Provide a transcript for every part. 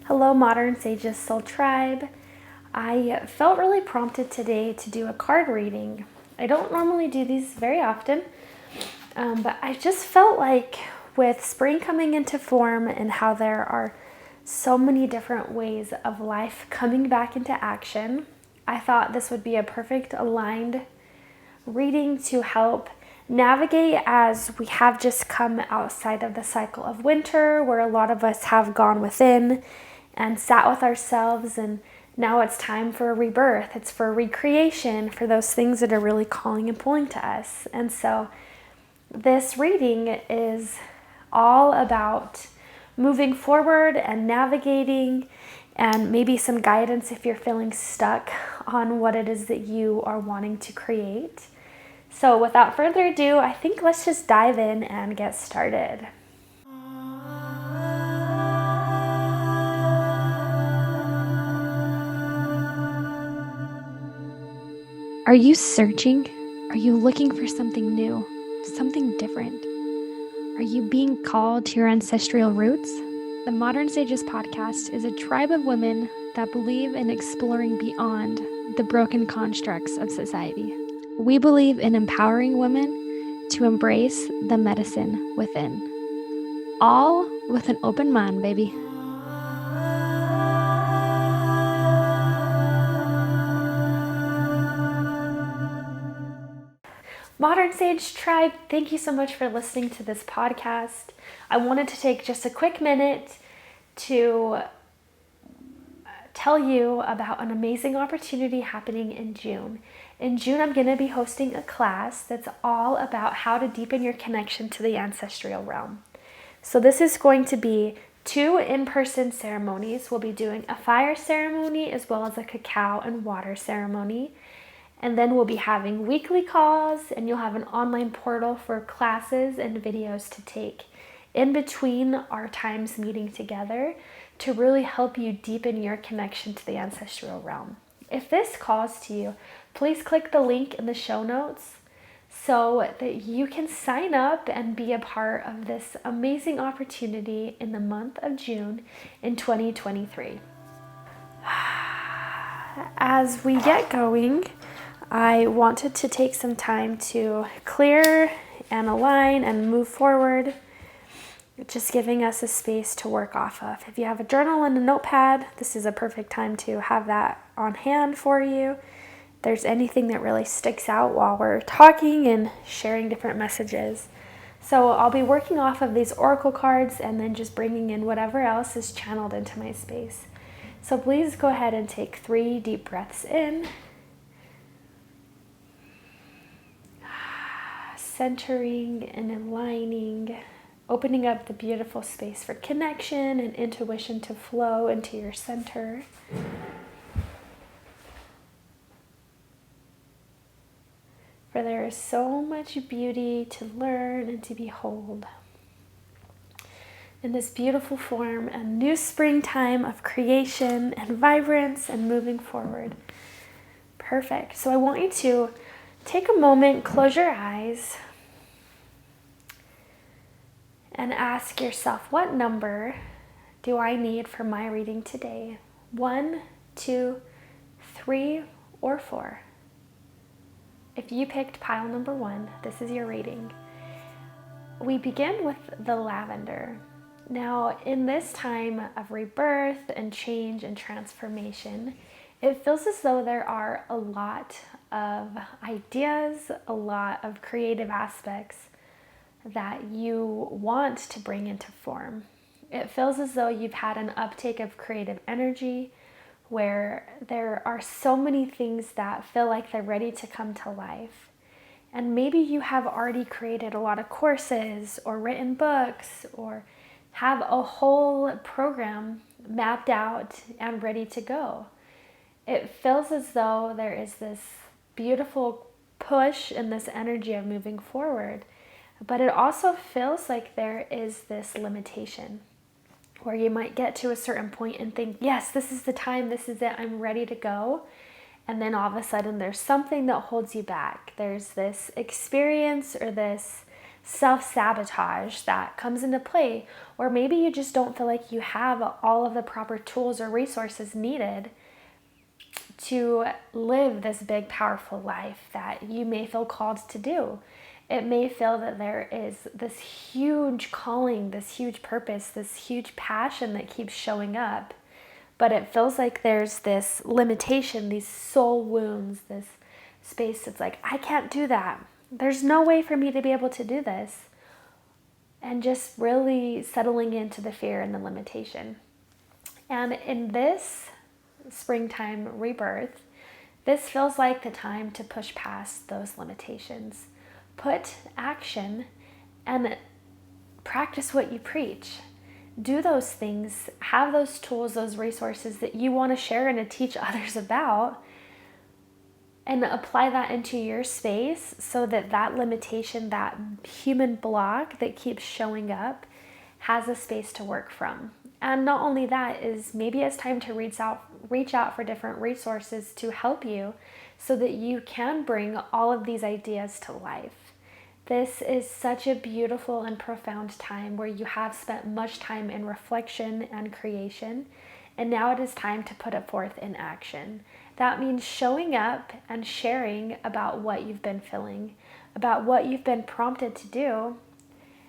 Hello, Modern Sages Soul Tribe. I felt really prompted today to do a card reading. I don't normally do these very often, but I just felt like with spring coming into form and how there are so many different ways of life coming back into action, I thought this would be a perfect aligned reading to help navigate as we have just come outside of the cycle of winter, where a lot of us have gone within and sat with ourselves, and now it's time for a rebirth. It's for recreation, for those things that are really calling and pulling to us. And so this reading is all about moving forward and navigating, and maybe some guidance if you're feeling stuck on what it is that you are wanting to create. So without further ado, I think let's just dive in and get started. Are you searching? Are you looking for something new, something different? Are you being called to your ancestral roots? The Modern Sages podcast is a tribe of women that believe in exploring beyond the broken constructs of society. We believe in empowering women to embrace the medicine within. All with an open mind, baby. Modern Sage Tribe, thank you so much for listening to this podcast. I wanted to take just a quick minute to tell you about an amazing opportunity happening in June. In June, I'm going to be hosting a class that's all about how to deepen your connection to the ancestral realm. So this is going to be 2 in-person ceremonies. We'll be doing a fire ceremony as well as a cacao and water ceremony. And then we'll be having weekly calls, and you'll have an online portal for classes and videos to take in between our times meeting together to really help you deepen your connection to the ancestral realm. If this calls to you, please click the link in the show notes so that you can sign up and be a part of this amazing opportunity in the month of June in 2023. As we get going, I wanted to take some time to clear and align and move forward, just giving us a space to work off of. If you have a journal and a notepad, this is a perfect time to have that on hand for you. If there's anything that really sticks out while we're talking and sharing different messages. So I'll be working off of these oracle cards and then just bringing in whatever else is channeled into my space. So please go ahead and take 3 deep breaths in. Centering and aligning, opening up the beautiful space for connection and intuition to flow into your center. For there is so much beauty to learn and to behold. In this beautiful form, a new springtime of creation and vibrance and moving forward. Perfect. So I want you to take a moment, close your eyes, and ask yourself, what number do I need for my reading today? 1, 2, 3, or 4? If you picked pile number 1, this is your reading. We begin with the lavender. Now, in this time of rebirth and change and transformation, it feels as though there are a lot of ideas, a lot of creative aspects that you want to bring into form. It feels as though you've had an uptake of creative energy where there are so many things that feel like they're ready to come to life. And maybe you have already created a lot of courses or written books or have a whole program mapped out and ready to go. It feels as though there is this beautiful push and this energy of moving forward. But it also feels like there is this limitation where you might get to a certain point and think, yes, this is the time, this is it, I'm ready to go. And then all of a sudden there's something that holds you back. There's this experience or this self-sabotage that comes into play, or maybe you just don't feel like you have all of the proper tools or resources needed to live this big, powerful life that you may feel called to do. It may feel that there is this huge calling, this huge purpose, this huge passion that keeps showing up, but it feels like there's this limitation, these soul wounds, this space that's like, I can't do that. There's no way for me to be able to do this. And just really settling into the fear and the limitation. And in this springtime rebirth, this feels like the time to push past those limitations. Put action and practice what you preach. Do those things, have those tools, those resources that you want to share and to teach others about, and apply that into your space so that that limitation, that human block that keeps showing up, has a space to work from. And not only that, is maybe it's time to reach out for different resources to help you so that you can bring all of these ideas to life. This is such a beautiful and profound time where you have spent much time in reflection and creation, and now it is time to put it forth in action. That means showing up and sharing about what you've been feeling, about what you've been prompted to do,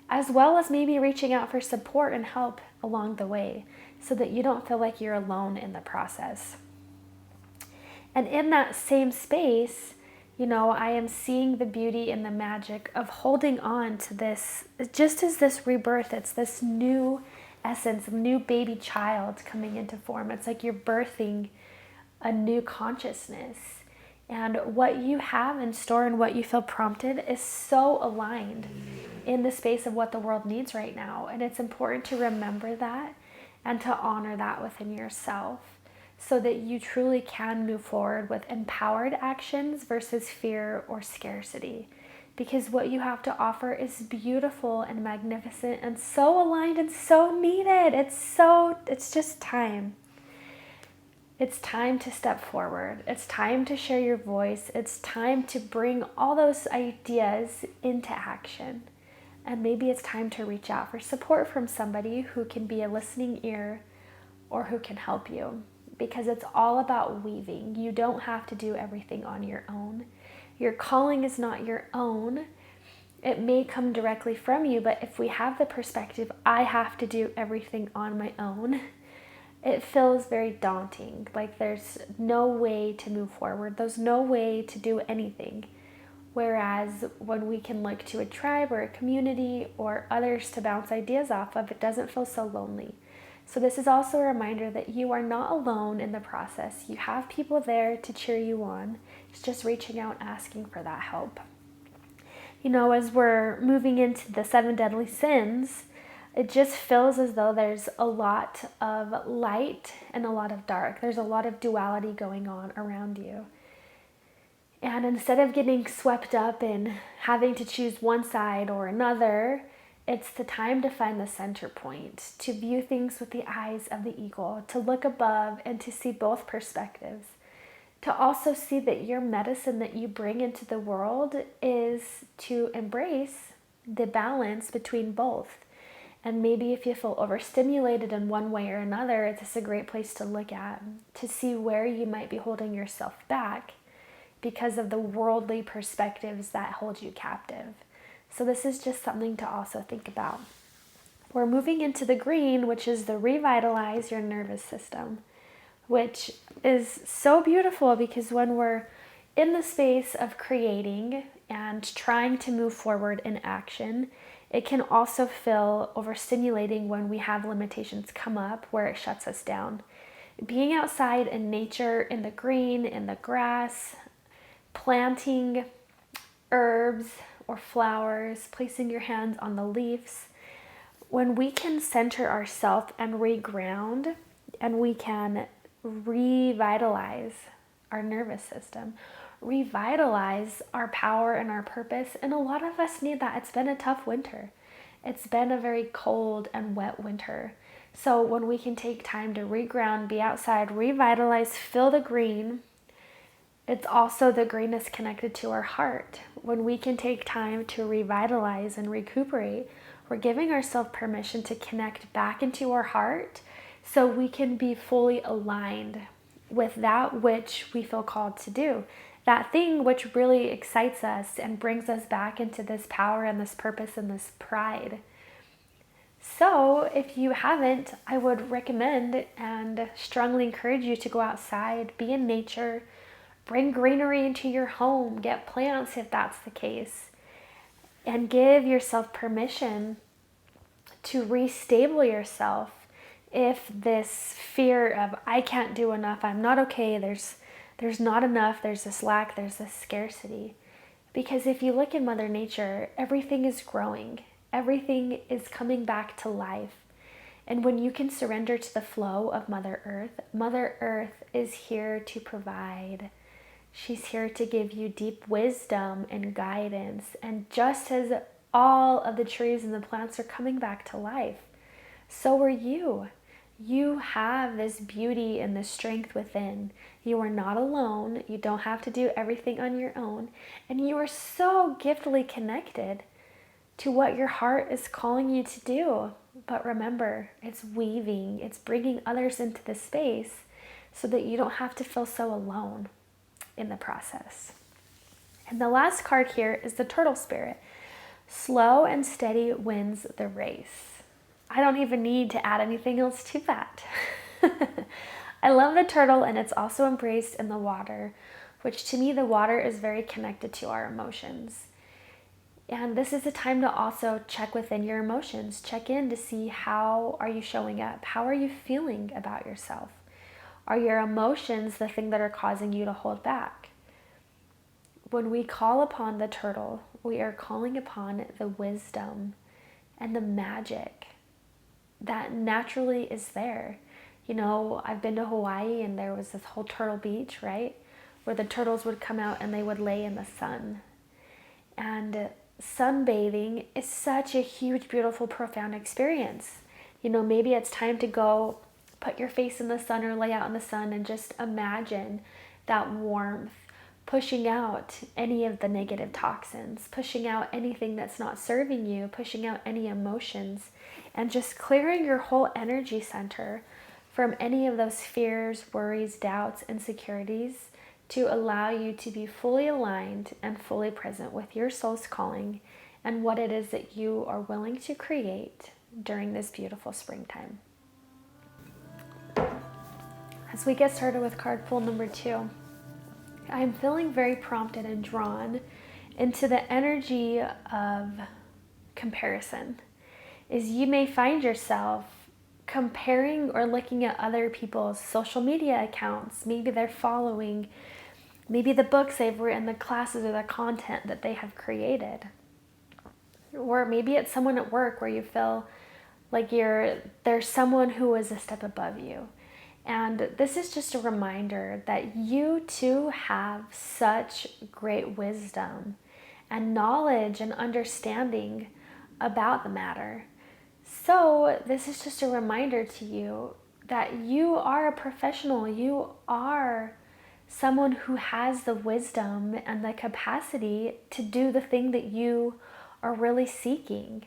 as well as maybe reaching out for support and help along the way so that you don't feel like you're alone in the process. And in that same space, I am seeing the beauty and the magic of holding on to this, just as this rebirth, it's this new essence, a new baby child coming into form. It's like you're birthing a new consciousness. And what you have in store and what you feel prompted is so aligned in the space of what the world needs right now. And it's important to remember that and to honor that within yourself so that you truly can move forward with empowered actions versus fear or scarcity. Because what you have to offer is beautiful and magnificent and so aligned and so needed. It's just time. It's time to step forward. It's time to share your voice. It's time to bring all those ideas into action. And maybe it's time to reach out for support from somebody who can be a listening ear or who can help you. Because it's all about weaving. You don't have to do everything on your own. Your calling is not your own. It may come directly from you, but if we have the perspective, I have to do everything on my own, it feels very daunting. Like there's no way to move forward. There's no way to do anything. Whereas when we can look to a tribe or a community or others to bounce ideas off of, it doesn't feel so lonely. So this is also a reminder that you are not alone in the process. You have people there to cheer you on. It's just reaching out, asking for that help. As we're moving into the 7 deadly sins, it just feels as though there's a lot of light and a lot of dark. There's a lot of duality going on around you. And instead of getting swept up in having to choose one side or another, it's the time to find the center point, to view things with the eyes of the eagle, to look above and to see both perspectives. To also see that your medicine that you bring into the world is to embrace the balance between both. And maybe if you feel overstimulated in one way or another, it's a great place to look at, to see where you might be holding yourself back because of the worldly perspectives that hold you captive. So this is just something to also think about. We're moving into the green, which is the revitalize your nervous system, which is so beautiful because when we're in the space of creating and trying to move forward in action, it can also feel overstimulating when we have limitations come up where it shuts us down. Being outside in nature, in the green, in the grass, planting herbs or flowers, placing your hands on the leaves, when we can center ourselves and reground and we can revitalize our nervous system, revitalize our power and our purpose. And a lot of us need that. It's been a tough winter. It's been a very cold and wet winter. So when we can take time to reground, be outside, revitalize, feel the green, It's also the greenness connected to our heart. When we can take time to revitalize and recuperate, we're giving ourselves permission to connect back into our heart so we can be fully aligned with that which we feel called to do. That thing which really excites us and brings us back into this power and this purpose and this pride. So if you haven't, I would recommend and strongly encourage you to go outside, be in nature, bring greenery into your home, get plants if that's the case, and give yourself permission to restable yourself if this fear of I can't do enough, I'm not okay, there's not enough, there's this lack, there's this scarcity. Because if you look in Mother Nature, everything is growing. Everything is coming back to life. And when you can surrender to the flow of Mother Earth is here to provide. She's here to give you deep wisdom and guidance. And just as all of the trees and the plants are coming back to life, so are you. You have this beauty and this strength within. You are not alone. You don't have to do everything on your own. And you are so giftedly connected to what your heart is calling you to do. But remember, it's weaving. It's bringing others into the space so that you don't have to feel so alone in the process. And the last card here is the Turtle Spirit. Slow and steady wins the race. I don't even need to add anything else to that. I love the turtle, and it's also embraced in the water, which to me, the water is very connected to our emotions. And this is a time to also check within your emotions. Check in to see how are you showing up? How are you feeling about yourself? Are your emotions the thing that are causing you to hold back? When we call upon the turtle, we are calling upon the wisdom and the magic that naturally is there. You know, I've been to Hawaii and there was this whole turtle beach, right? Where the turtles would come out and they would lay in the sun. And sunbathing is such a huge, beautiful, profound experience. You know, maybe it's time to go put your face in the sun or lay out in the sun and just imagine that warmth, pushing out any of the negative toxins, pushing out anything that's not serving you, pushing out any emotions, and just clearing your whole energy center from any of those fears, worries, doubts, insecurities to allow you to be fully aligned and fully present with your soul's calling and what it is that you are willing to create during this beautiful springtime. As we get started with card pull number 2, I'm feeling very prompted and drawn into the energy of comparison. Is you may find yourself comparing or looking at other people's social media accounts, maybe they're following, maybe the books they've written, the classes or the content that they have created. Or maybe it's someone at work where you feel like there's someone who is a step above you. And this is just a reminder that you too have such great wisdom and knowledge and understanding about the matter. So this is just a reminder to you that you are a professional. You are someone who has the wisdom and the capacity to do the thing that you are really seeking.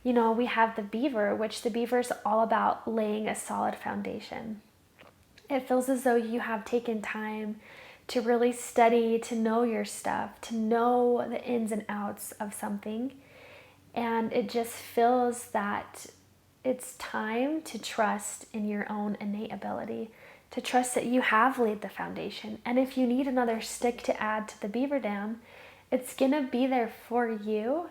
You know, we have the beaver, which the beaver is all about laying a solid foundation. It feels as though you have taken time to really study, to know your stuff, to know the ins and outs of something. And it just feels that it's time to trust in your own innate ability, to trust that you have laid the foundation. And if you need another stick to add to the beaver dam, it's going to be there for you,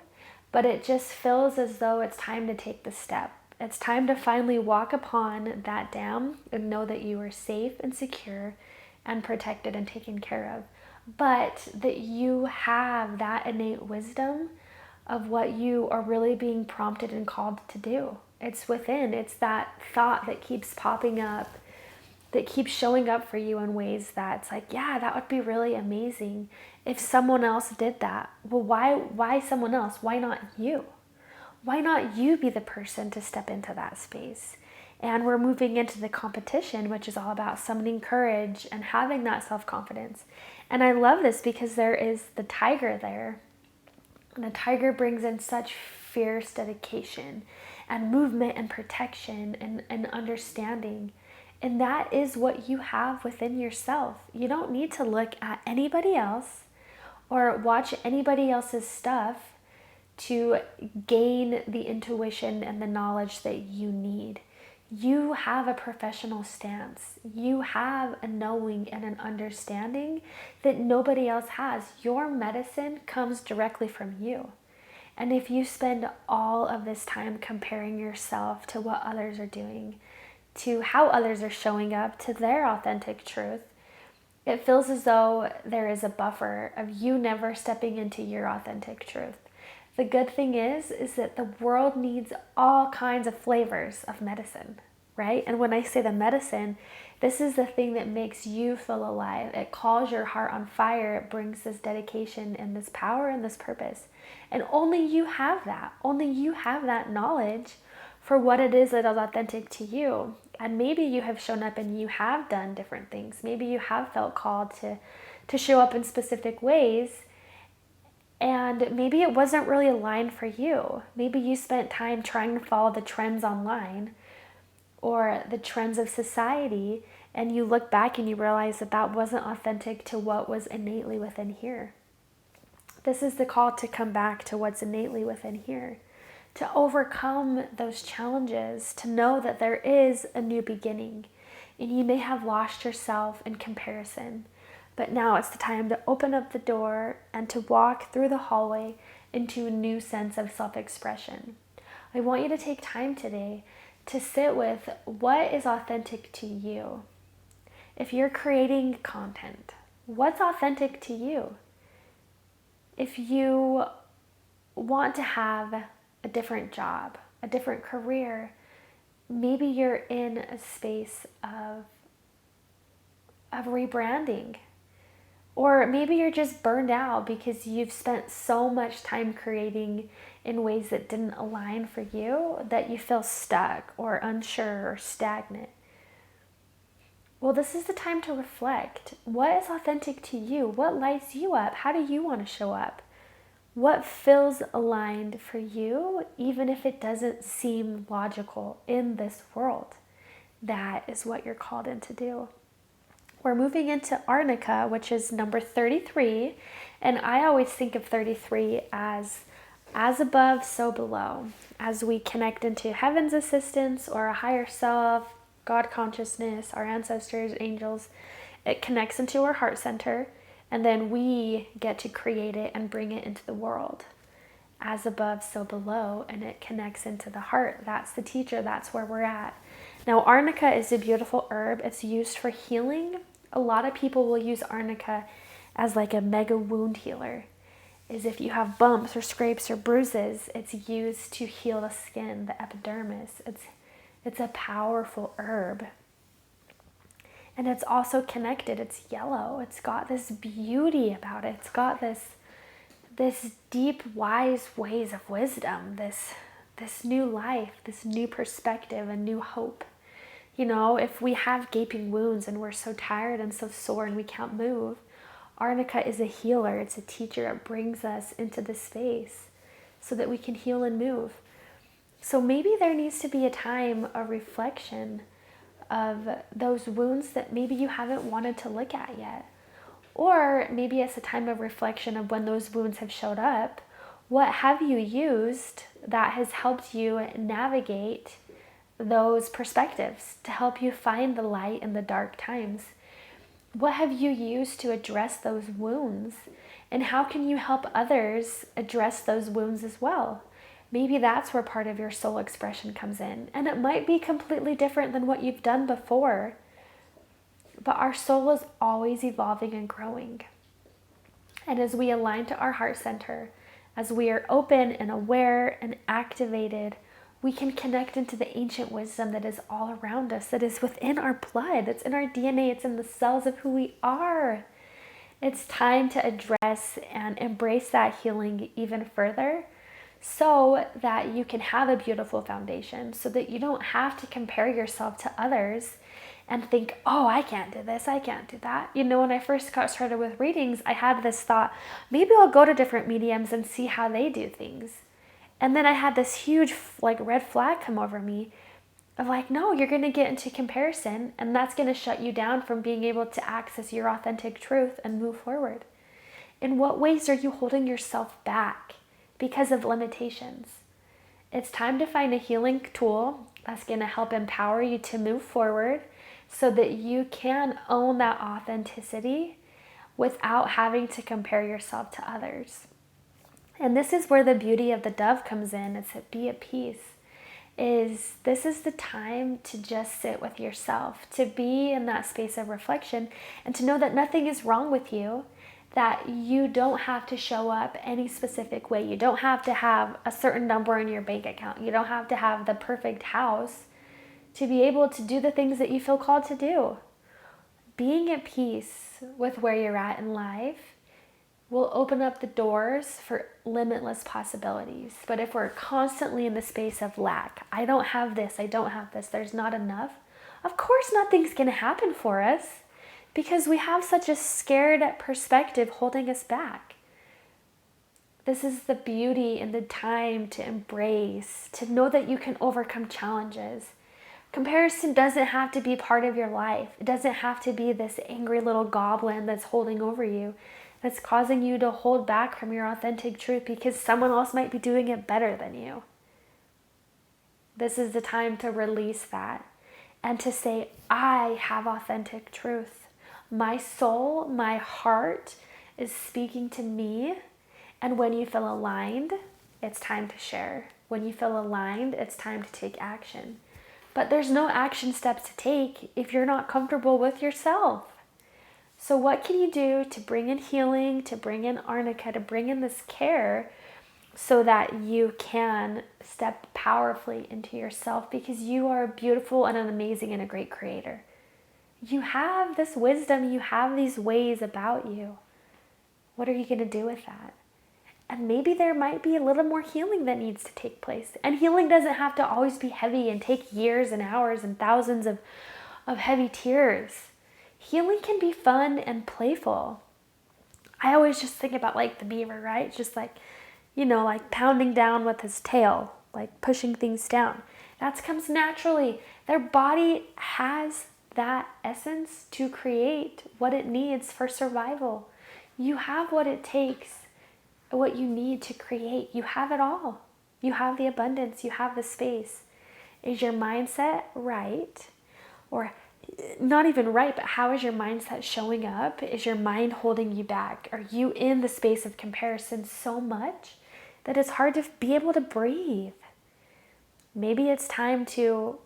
but it just feels as though it's time to take the step. It's time to finally walk upon that dam and know that you are safe and secure and protected and taken care of, but that you have that innate wisdom of what you are really being prompted and called to do. It's within. It's that thought that keeps popping up, that keeps showing up for you in ways that it's like, yeah, that would be really amazing if someone else did that. Well, why someone else? Why not you? Why not you be the person to step into that space? And we're moving into the competition, which is all about summoning courage and having that self-confidence. And I love this because there is the tiger there. And the tiger brings in such fierce dedication and movement and protection and understanding. And that is what you have within yourself. You don't need to look at anybody else or watch anybody else's stuff to gain the intuition and the knowledge that you need. You have a professional stance. You have a knowing and an understanding that nobody else has. Your medicine comes directly from you. And if you spend all of this time comparing yourself to what others are doing, to how others are showing up, to their authentic truth, it feels as though there is a buffer of you never stepping into your authentic truth. The good thing is that the world needs all kinds of flavors of medicine, right? And when I say the medicine, this is the thing that makes you feel alive. It calls your heart on fire. It brings this dedication and this power and this purpose. And only you have that. Only you have that knowledge for what it is that is authentic to you. And maybe you have shown up and you have done different things. Maybe you have felt called to show up in specific ways. And maybe it wasn't really aligned for you. Maybe you spent time trying to follow the trends online or the trends of society, and you look back and you realize that that wasn't authentic to what was innately within here. This is the call to come back to what's innately within here, to overcome those challenges, to know that there is a new beginning, and you may have lost yourself in comparison. But now it's the time to open up the door and to walk through the hallway into a new sense of self-expression. I want you to take time today to sit with what is authentic to you. If you're creating content, what's authentic to you? If you want to have a different job, a different career, maybe you're in a space of rebranding. Or maybe you're just burned out because you've spent so much time creating in ways that didn't align for you that you feel stuck or unsure or stagnant. Well, this is the time to reflect. What is authentic to you? What lights you up? How do you want to show up? What feels aligned for you, even if it doesn't seem logical in this world? That is what you're called in to do. We're moving into Arnica, which is number 33. And I always think of 33 as above, so below. As we connect into heaven's assistance or a higher self, God consciousness, our ancestors, angels, it connects into our heart center. And then we get to create it and bring it into the world. As above, so below. And it connects into the heart. That's the teacher. That's where we're at. Now, Arnica is a beautiful herb. It's used for healing. A lot of people will use Arnica as like a mega wound healer. Is if you have bumps or scrapes or bruises, it's used to heal the skin, the epidermis. It's a powerful herb. And it's also connected. It's yellow. It's got this beauty about it. It's got this deep, wise ways of wisdom, this new life, this new perspective, a new hope. You know, if we have gaping wounds and we're so tired and so sore and we can't move, Arnica is a healer. It's a teacher. It brings us into this space so that we can heal and move. So maybe there needs to be a time of reflection of those wounds that maybe you haven't wanted to look at yet. Or maybe it's a time of reflection of when those wounds have showed up. What have you used that has helped you navigate those perspectives to help you find the light in the dark times? What have you used to address those wounds? And how can you help others address those wounds as well? Maybe that's where part of your soul expression comes in. And it might be completely different than what you've done before. But our soul is always evolving and growing. And as we align to our heart center, as we are open and aware and activated, we can connect into the ancient wisdom that is all around us, that is within our blood, it's in our DNA, it's in the cells of who we are. It's time to address and embrace that healing even further so that you can have a beautiful foundation, so that you don't have to compare yourself to others and think, oh, I can't do this, I can't do that. You know, when I first got started with readings, I had this thought, maybe I'll go to different mediums and see how they do things. And then I had this huge like red flag come over me of like, no, you're going to get into comparison, and that's going to shut you down from being able to access your authentic truth and move forward. In what ways are you holding yourself back because of limitations? It's time to find a healing tool that's going to help empower you to move forward so that you can own that authenticity without having to compare yourself to others. And this is where the beauty of the dove comes in. It's that be at peace. This is the time to just sit with yourself, to be in that space of reflection, and to know that nothing is wrong with you, that you don't have to show up any specific way. You don't have to have a certain number in your bank account. You don't have to have the perfect house to be able to do the things that you feel called to do. Being at peace with where you're at in life will open up the doors for limitless possibilities. But if we're constantly in the space of lack, I don't have this, there's not enough, of course nothing's going to happen for us, because we have such a scared perspective holding us back. This is the beauty and the time to embrace, to know that you can overcome challenges. Comparison doesn't have to be part of your life. It doesn't have to be this angry little goblin that's holding over you, that's causing you to hold back from your authentic truth because someone else might be doing it better than you. This is the time to release that and to say, I have authentic truth. My soul, my heart is speaking to me. And when you feel aligned, it's time to share. When you feel aligned, it's time to take action. But there's no action steps to take if you're not comfortable with yourself. So what can you do to bring in healing, to bring in arnica, to bring in this care so that you can step powerfully into yourself, because you are beautiful and an amazing and a great creator. You have this wisdom, you have these ways about you. What are you going to do with that? And maybe there might be a little more healing that needs to take place. And healing doesn't have to always be heavy and take years and hours and thousands of heavy tears. Healing can be fun and playful. I always just think about like the beaver, right? Just like, like pounding down with his tail, like pushing things down. That comes naturally. Their body has that essence to create what it needs for survival. You have what it takes, what you need to create. You have it all. You have the abundance. You have the space. Is your mindset right? Or not even right, but how is your mindset showing up? Is your mind holding you back? Are you in the space of comparison so much that it's hard to be able to breathe? Maybe it's time to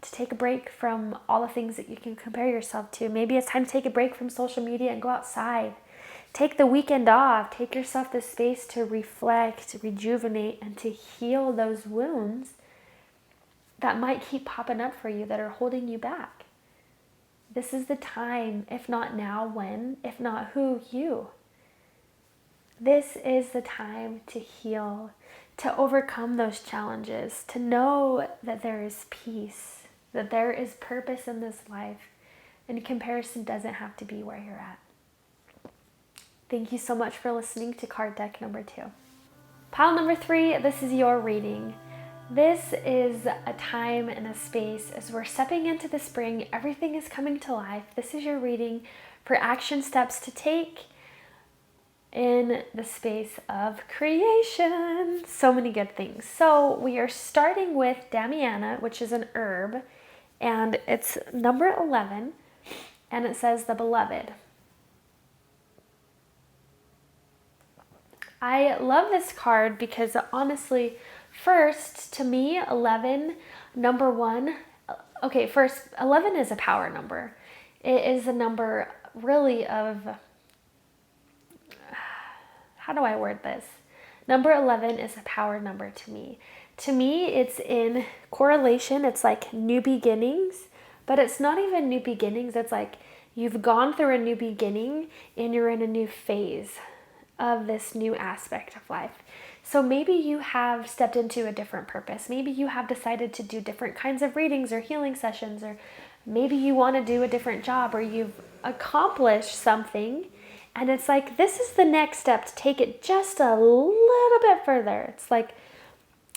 take a break from all the things that you can compare yourself to. Maybe it's time to take a break from social media and go outside. Take the weekend off. Take yourself the space to reflect, rejuvenate, and to heal those wounds that might keep popping up for you that are holding you back. This is the time, if not now, when? If not who? You. This is the time to heal, to overcome those challenges, to know that there is peace, that there is purpose in this life, and comparison doesn't have to be where you're at. Thank you so much for listening to card deck number 2. Pile number 3, this is your reading. This is a time and a space as we're stepping into the spring. Everything is coming to life. This is your reading for action steps to take in the space of creation. So many good things. So we are starting with Damiana, which is an herb, and it's number 11, and it says the beloved. I love this card because honestly, first, to me, 11, number 1, okay, first, 11 is a power number. It is a number really of, how do I word this? Number 11 is a power number to me. To me, it's in correlation. It's like new beginnings, but it's not even new beginnings. It's like you've gone through a new beginning and you're in a new phase of this new aspect of life. So maybe you have stepped into a different purpose. Maybe you have decided to do different kinds of readings or healing sessions, or maybe you want to do a different job, or you've accomplished something and it's like, this is the next step to take it just a little bit further. It's like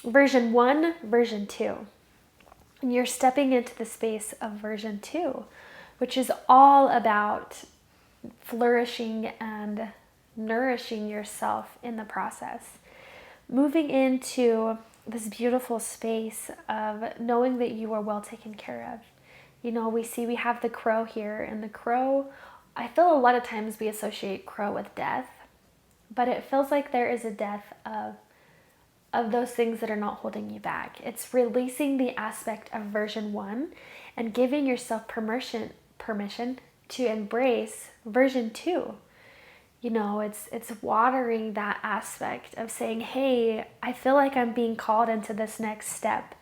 version 1, version 2. And you're stepping into the space of version 2, which is all about flourishing and nourishing yourself in the process. Moving into this beautiful space of knowing that you are well taken care of. You know, we have the crow here, and the crow, I feel a lot of times we associate crow with death, but it feels like there is a death of those things that are not holding you back. It's releasing the aspect of version 1 and giving yourself permission to embrace version 2. You know, it's watering that aspect of saying, hey, I feel like I'm being called into this next step,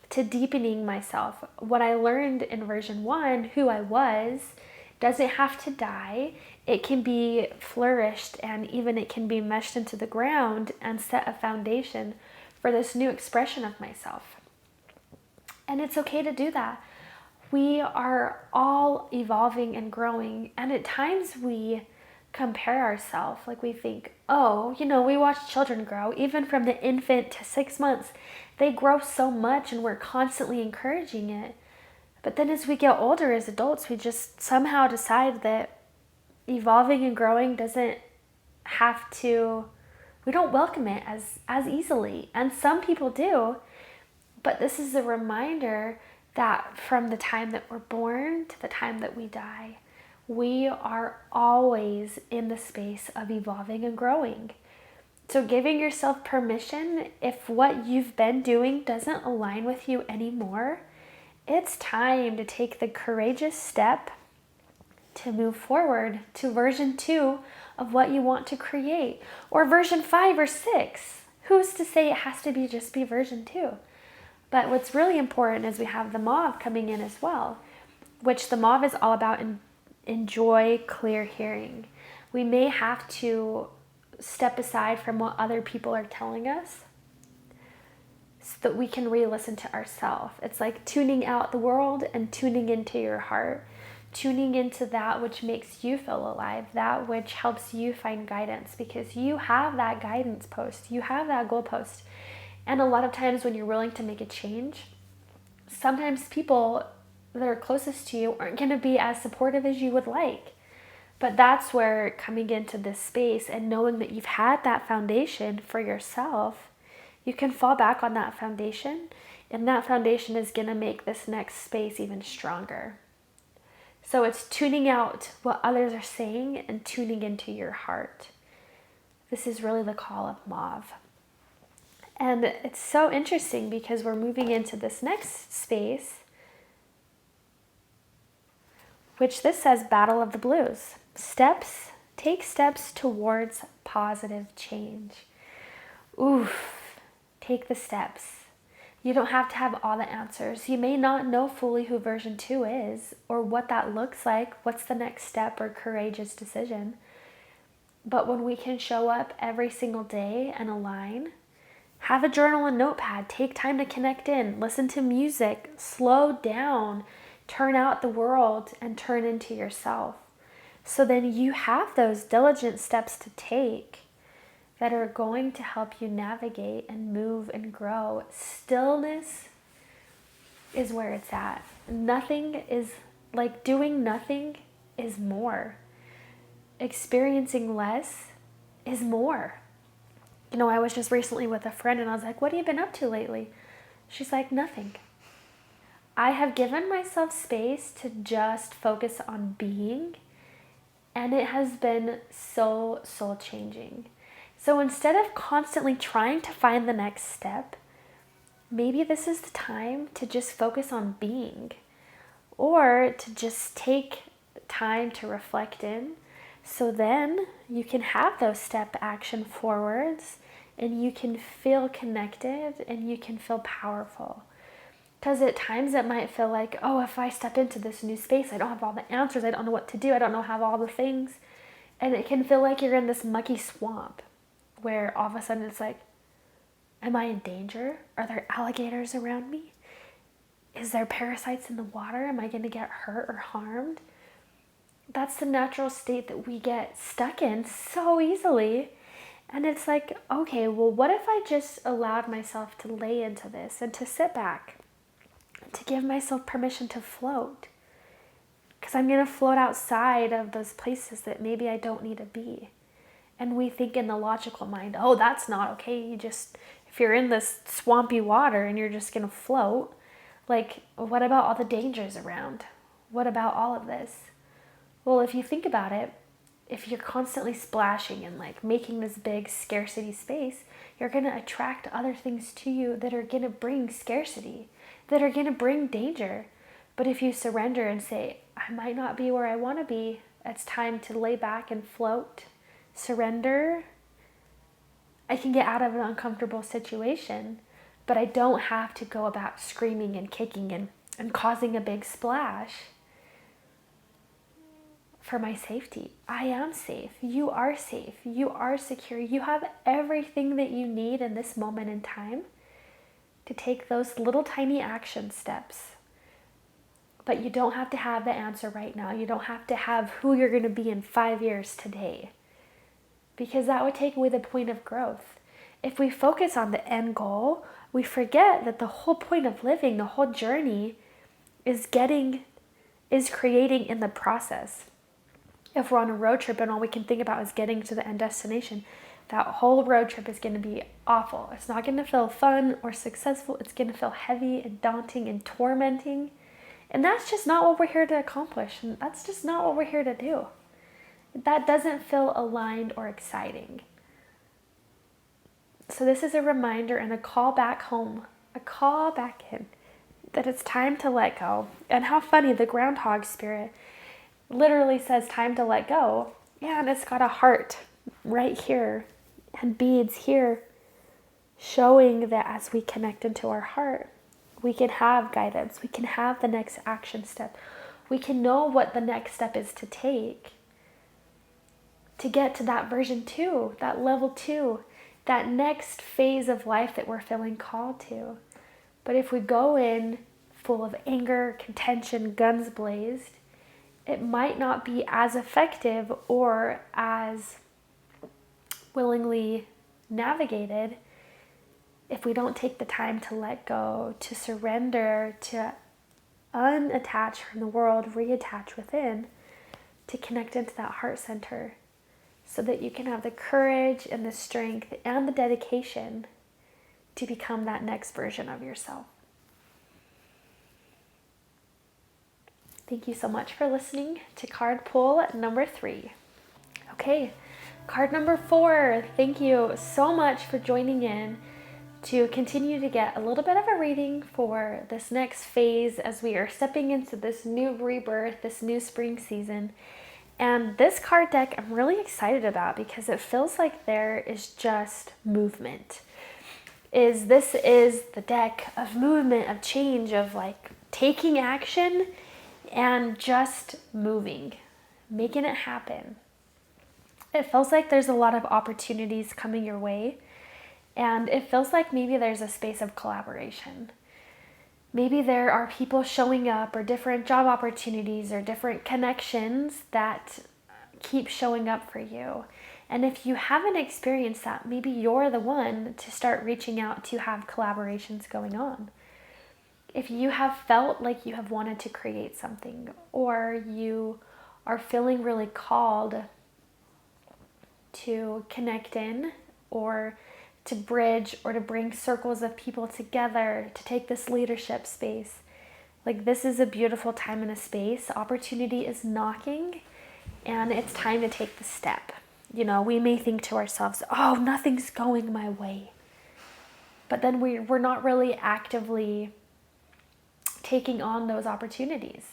to deepening myself. What I learned in version 1, who I was, doesn't have to die. It can be flourished, and even it can be meshed into the ground and set a foundation for this new expression of myself. And it's okay to do that. We are all evolving and growing, and at times we compare ourselves. Like we think, oh, you know, we watch children grow, even from the infant to 6 months. They grow so much and we're constantly encouraging it. But then as we get older as adults, we just somehow decide that evolving and growing doesn't have to, we don't welcome it as easily. And some people do. But this is a reminder that from the time that we're born to the time that we die, we are always in the space of evolving and growing. So giving yourself permission, if what you've been doing doesn't align with you anymore, it's time to take the courageous step to move forward to version 2 of what you want to create, or version 5 or 6. Who's to say it has to just be version 2? But what's really important is we have the mauve coming in as well, which the mauve is all about enjoy clear hearing. We may have to step aside from what other people are telling us so that we can re-listen to ourselves. It's like tuning out the world and tuning into your heart, tuning into that which makes you feel alive, that which helps you find guidance, because you have that guidance post, you have that goal post. And a lot of times when you're willing to make a change, sometimes people that are closest to you aren't going to be as supportive as you would like. But that's where coming into this space and knowing that you've had that foundation for yourself, you can fall back on that foundation, and that foundation is going to make this next space even stronger. So it's tuning out what others are saying and tuning into your heart. This is really the call of mauve. And it's so interesting because we're moving into this next space, which this says Battle of the Blues. Take steps towards positive change. Oof, take the steps. You don't have to have all the answers. You may not know fully who version 2 is or what that looks like, what's the next step or courageous decision. But when we can show up every single day and align, have a journal and notepad, take time to connect in, listen to music, slow down, turn out the world and turn into yourself. So then you have those diligent steps to take that are going to help you navigate and move and grow. Stillness is where it's at. Nothing is like doing nothing is more. Experiencing less is more. You know, I was just recently with a friend and I was like, what have you been up to lately? She's like, nothing. I have given myself space to just focus on being, and it has been so soul changing. So instead of constantly trying to find the next step, maybe this is the time to just focus on being, or to just take time to reflect in. So then you can have those step action forwards and you can feel connected and you can feel powerful. Because at times it might feel like, oh, if I step into this new space, I don't have all the answers. I don't know what to do. I don't know how all the things. And it can feel like you're in this mucky swamp where all of a sudden it's like, am I in danger? Are there alligators around me? Is there parasites in the water? Am I going to get hurt or harmed? That's the natural state that we get stuck in so easily. And it's like, okay, well, what if I just allowed myself to lay into this and to sit back, to give myself permission to float? Because I'm going to float outside of those places that maybe I don't need to be. And we think in the logical mind, oh, that's not okay. If you're in this swampy water and you're just going to float, like, what about all the dangers around? What about all of this? Well, if you think about it, if you're constantly splashing and like making this big scarcity space, you're going to attract other things to you that are going to bring scarcity, that are going to bring danger. But if you surrender and say, I might not be where I want to be, it's time to lay back and float, surrender, I can get out of an uncomfortable situation, but I don't have to go about screaming and kicking and causing a big splash for my safety. I am safe. You are safe. You are secure. You have everything that you need in this moment in time to take those little tiny action steps. But you don't have to have the answer right now. You don't have to have who you're going to be in 5 years today, because that would take away the point of growth. If we focus on the end goal, we forget that the whole point of living, the whole journey is creating in the process. If we're on a road trip and all we can think about is getting to the end destination, that whole road trip is going to be awful. It's not going to feel fun or successful. It's going to feel heavy and daunting and tormenting. And that's just not what we're here to accomplish. And that's just not what we're here to do. That doesn't feel aligned or exciting. So this is a reminder and a call back home, a call back in, that it's time to let go. And how funny, the groundhog spirit literally says time to let go. Yeah, and it's got a heart right here and beads here, showing that as we connect into our heart, we can have guidance. We can have the next action step. We can know what the next step is to take to get to that version 2, that level 2, that next phase of life that we're feeling called to. But if we go in full of anger, contention, guns blazed, it might not be as effective or as willingly navigated if we don't take the time to let go, to surrender, to unattach from the world, reattach within, to connect into that heart center, so that you can have the courage and the strength and the dedication to become that next version of yourself. Thank you so much for listening to card pull number 3. Okay, card number 4. Thank you so much for joining in to continue to get a little bit of a reading for this next phase as we are stepping into this new rebirth, this new spring season. And this card deck I'm really excited about because it feels like there is just movement. This is the deck of movement, of change, of like taking action and just moving, making it happen. It feels like there's a lot of opportunities coming your way, and it feels like maybe there's a space of collaboration. Maybe there are people showing up, or different job opportunities, or different connections that keep showing up for you. And if you haven't experienced that, maybe you're the one to start reaching out to have collaborations going on. If you have felt like you have wanted to create something, or you are feeling really called to connect in, or to bridge, or to bring circles of people together, to take this leadership space, like this is a beautiful time and a space. Opportunity is knocking, and it's time to take the step. You know, we may think to ourselves, oh, nothing's going my way. But then we're not really actively taking on those opportunities.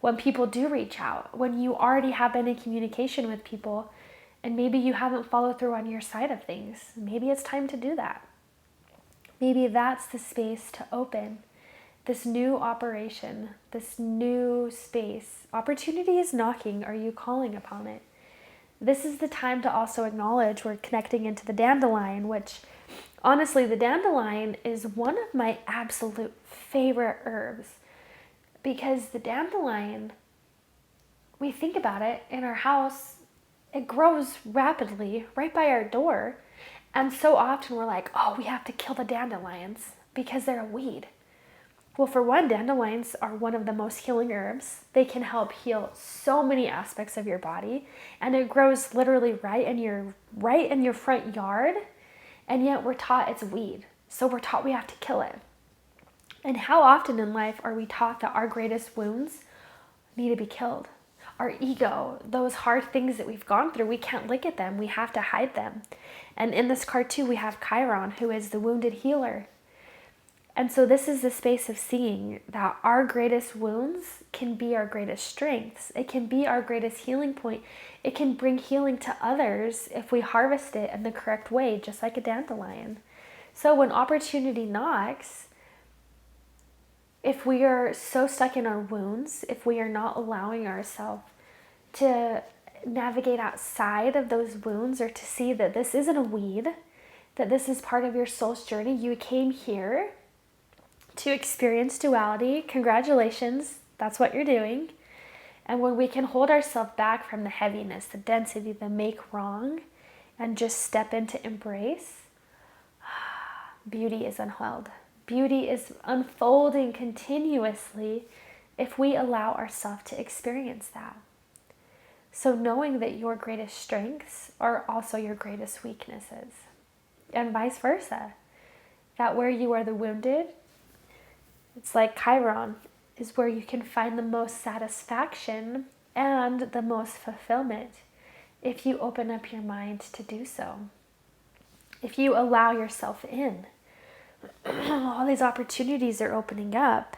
When people do reach out, when you already have been in communication with people, and maybe you haven't followed through on your side of things, maybe it's time to do that. Maybe that's the space to open this new operation, this new space. Opportunity is knocking. Are you calling upon it? This is the time to also acknowledge we're connecting into the dandelion, which honestly, the dandelion is one of my absolute favorite herbs, because the dandelion, we think about it in our house, it grows rapidly right by our door. And so often we're like, oh, we have to kill the dandelions because they're a weed. Well, for one, dandelions are one of the most healing herbs. They can help heal so many aspects of your body, and it grows literally right in your front yard, and yet we're taught it's a weed. So we're taught we have to kill it. And how often in life are we taught that our greatest wounds need to be killed? Our ego, those hard things that we've gone through, we can't look at them. We have to hide them. And in this card too, we have Chiron, who is the wounded healer. And so this is the space of seeing that our greatest wounds can be our greatest strengths. It can be our greatest healing point. It can bring healing to others if we harvest it in the correct way, just like a dandelion. So when opportunity knocks, if we are so stuck in our wounds, if we are not allowing ourselves to navigate outside of those wounds, or to see that this isn't a weed, that this is part of your soul's journey, you came here to experience duality. Congratulations, that's what you're doing. And when we can hold ourselves back from the heaviness, the density, the make wrong, and just step into embrace, beauty is unheld. Beauty is unfolding continuously if we allow ourselves to experience that. So knowing that your greatest strengths are also your greatest weaknesses, and vice versa. That where you are the wounded, it's like Chiron, is where you can find the most satisfaction and the most fulfillment if you open up your mind to do so. If you allow yourself in. All these opportunities are opening up,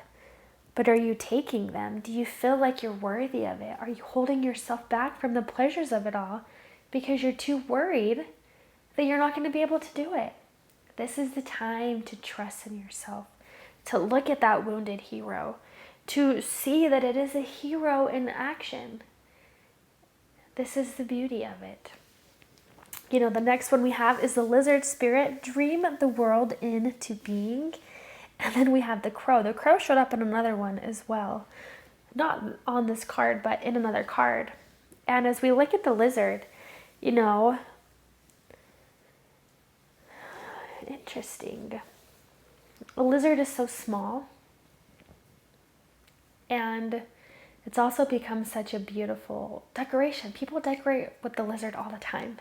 but are you taking them? Do you feel like you're worthy of it? Are you holding yourself back from the pleasures of it all because you're too worried that you're not going to be able to do it? This is the time to trust in yourself, to look at that wounded hero, to see that it is a hero in action. This is the beauty of it. You know, the next one we have is the lizard spirit, dream the world into being. And then we have the crow. The crow showed up in another one as well. Not on this card, but in another card. And as we look at the lizard, you know, interesting. A lizard is so small. And it's also become such a beautiful decoration. People decorate with the lizard all the time.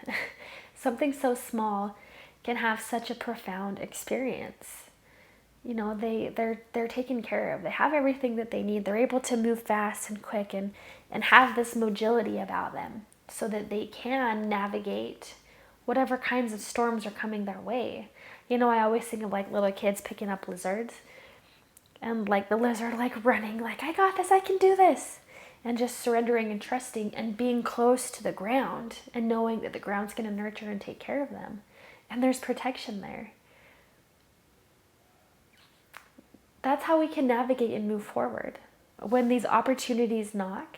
Something so small can have such a profound experience. You know, they're taken care of. They have everything that they need. They're able to move fast and quick and have this mobility about them so that they can navigate whatever kinds of storms are coming their way. You know, I always think of like little kids picking up lizards. And like the lizard like running, like, I got this, I can do this. And just surrendering and trusting and being close to the ground and knowing that the ground's going to nurture and take care of them. And there's protection there. That's how we can navigate and move forward. When these opportunities knock,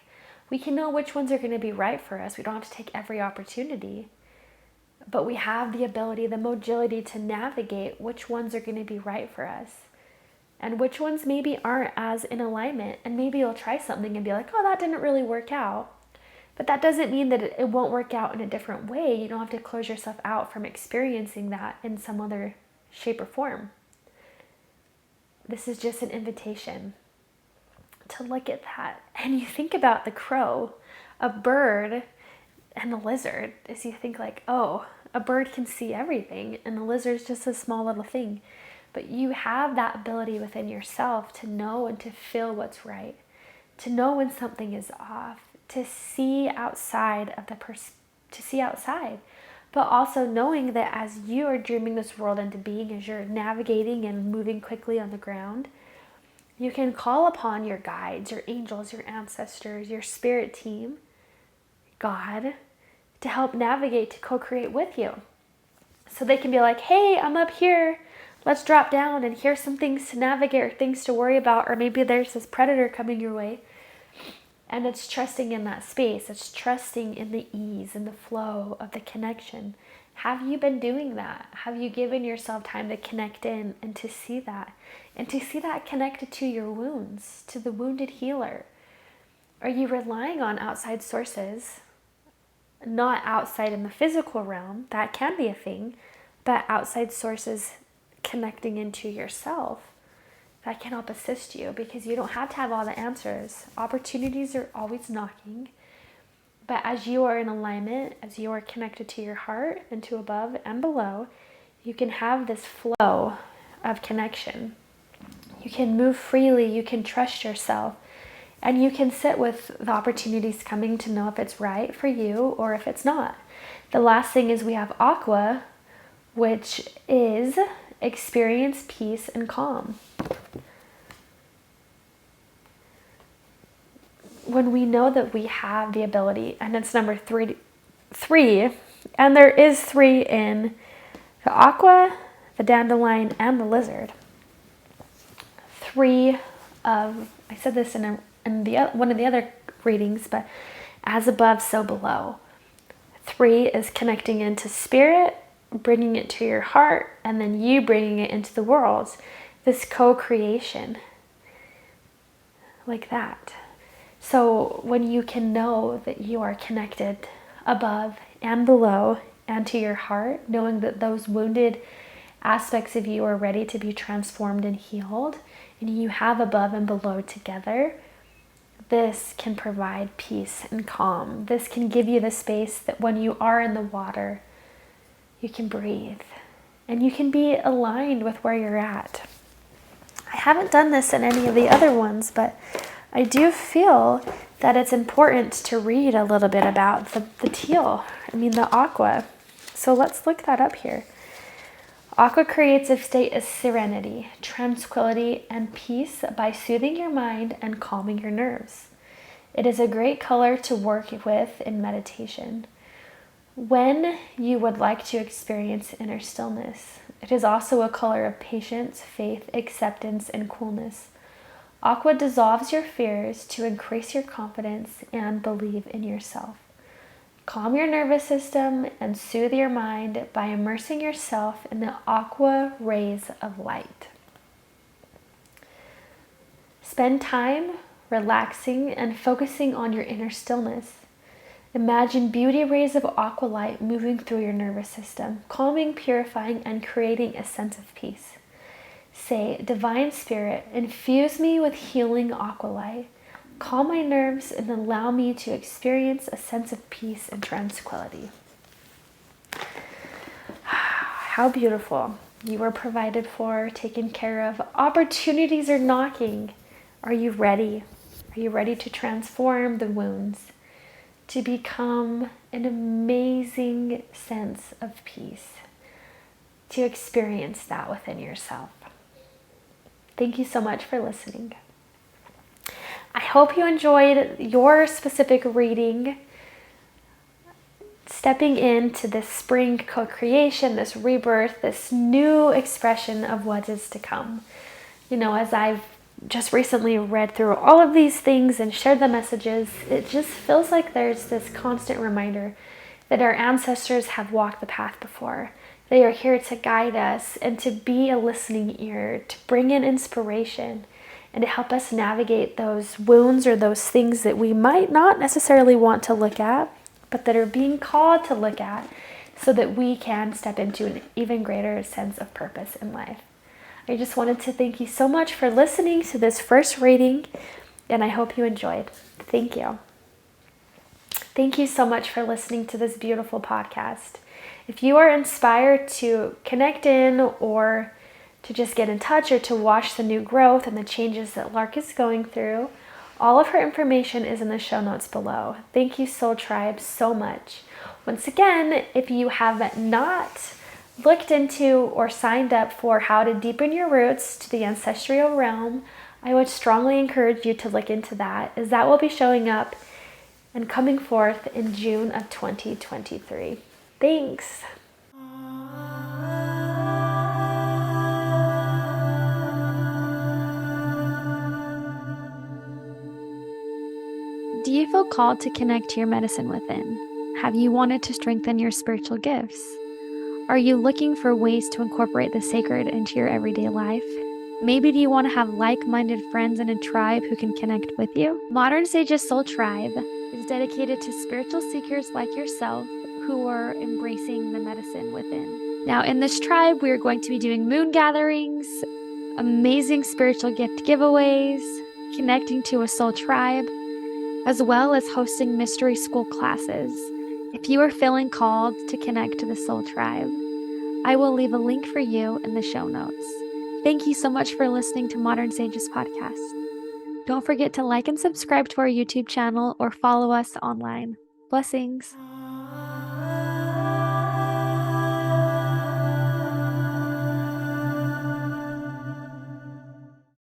we can know which ones are going to be right for us. We don't have to take every opportunity. But we have the ability, the mobility to navigate which ones are going to be right for us. And which ones maybe aren't as in alignment. And maybe you'll try something and be like, oh, that didn't really work out. But that doesn't mean that it won't work out in a different way. You don't have to close yourself out from experiencing that in some other shape or form. This is just an invitation to look at that. And you think about the crow, a bird, and the lizard. As you think like, oh, a bird can see everything. And the lizard's just a small little thing. But you have that ability within yourself to know and to feel what's right, to know when something is off, to see outside of to see outside, but also knowing that as you are dreaming this world into being, as you're navigating and moving quickly on the ground, you can call upon your guides, your angels, your ancestors, your spirit team, God, to help navigate, to co-create with you. So they can be like, hey, I'm up here. Let's drop down and here's some things to navigate or things to worry about. Or maybe there's this predator coming your way. And it's trusting in that space. It's trusting in the ease and the flow of the connection. Have you been doing that? Have you given yourself time to connect in and to see that? And to see that connected to your wounds, to the wounded healer? Are you relying on outside sources? Not outside in the physical realm, that can be a thing, but outside sources connecting into yourself that can help assist you, because you don't have to have all the answers. Opportunities are always knocking, but as you are in alignment, as you are connected to your heart and to above and below, you can have this flow of connection. You can move freely, you can trust yourself, and you can sit with the opportunities coming to know if it's right for you or if it's not. The last thing is we have aqua, which is experience peace and calm. When we know that we have the ability, and it's number three, and there is 3 in the aqua, the dandelion, and the lizard. 3 of, I said this in one of the other readings, but as above, so below. 3 is connecting into spirit, bringing it to your heart, and then you bringing it into the world. This co-creation, like that. So when you can know that you are connected above and below and to your heart, knowing that those wounded aspects of you are ready to be transformed and healed, and you have above and below together, this can provide peace and calm. This can give you the space that when you are in the water, you can breathe and you can be aligned with where you're at. I haven't done this in any of the other ones, but I do feel that it's important to read a little bit about the teal, the aqua. So let's look that up here. Aqua creates a state of serenity, tranquility, and peace by soothing your mind and calming your nerves. It is a great color to work with in meditation. When you would like to experience inner stillness, it is also a color of patience, faith, acceptance, and coolness. Aqua dissolves your fears to increase your confidence and believe in yourself. Calm your nervous system and soothe your mind by immersing yourself in the aqua rays of light. Spend time relaxing and focusing on your inner stillness. Imagine beauty rays of aqua light moving through your nervous system, calming, purifying, and creating a sense of peace. Say, Divine Spirit, infuse me with healing aqua light. Calm my nerves and allow me to experience a sense of peace and tranquility. How beautiful. You are provided for, taken care of. Opportunities are knocking. Are you ready? Are you ready to transform the wounds, to become an amazing sense of peace, to experience that within yourself? Thank you so much for listening. I hope you enjoyed your specific reading, stepping into this spring co-creation, this rebirth, this new expression of what is to come. As I've just recently read through all of these things and shared the messages, it just feels like there's this constant reminder that our ancestors have walked the path before. They are here to guide us and to be a listening ear, to bring in inspiration and to help us navigate those wounds or those things that we might not necessarily want to look at, but that are being called to look at so that we can step into an even greater sense of purpose in life. I just wanted to thank you so much for listening to this first reading, and I hope you enjoyed. Thank you. Thank you so much for listening to this beautiful podcast. If you are inspired to connect in or to just get in touch or to watch the new growth and the changes that Lark is going through, all of her information is in the show notes below. Thank you, Soul Tribe, so much. Once again, if you have not looked into or signed up for how to deepen your roots to the ancestral realm, I would strongly encourage you to look into that, as that will be showing up and coming forth in June of 2023. Thanks. Do you feel called to connect to your medicine within? Have you wanted to strengthen your spiritual gifts? Are you looking for ways to incorporate the sacred into your everyday life? Maybe do you want to have like-minded friends in a tribe who can connect with you? Modern Sage's Soul Tribe is dedicated to spiritual seekers like yourself who are embracing the medicine within. Now, in this tribe, we are going to be doing moon gatherings, amazing spiritual gift giveaways, connecting to a soul tribe, as well as hosting mystery school classes. If you are feeling called to connect to the soul tribe, I will leave a link for you in the show notes. Thank you so much for listening to Modern Sages Podcast. Don't forget to like and subscribe to our YouTube channel or follow us online. Blessings.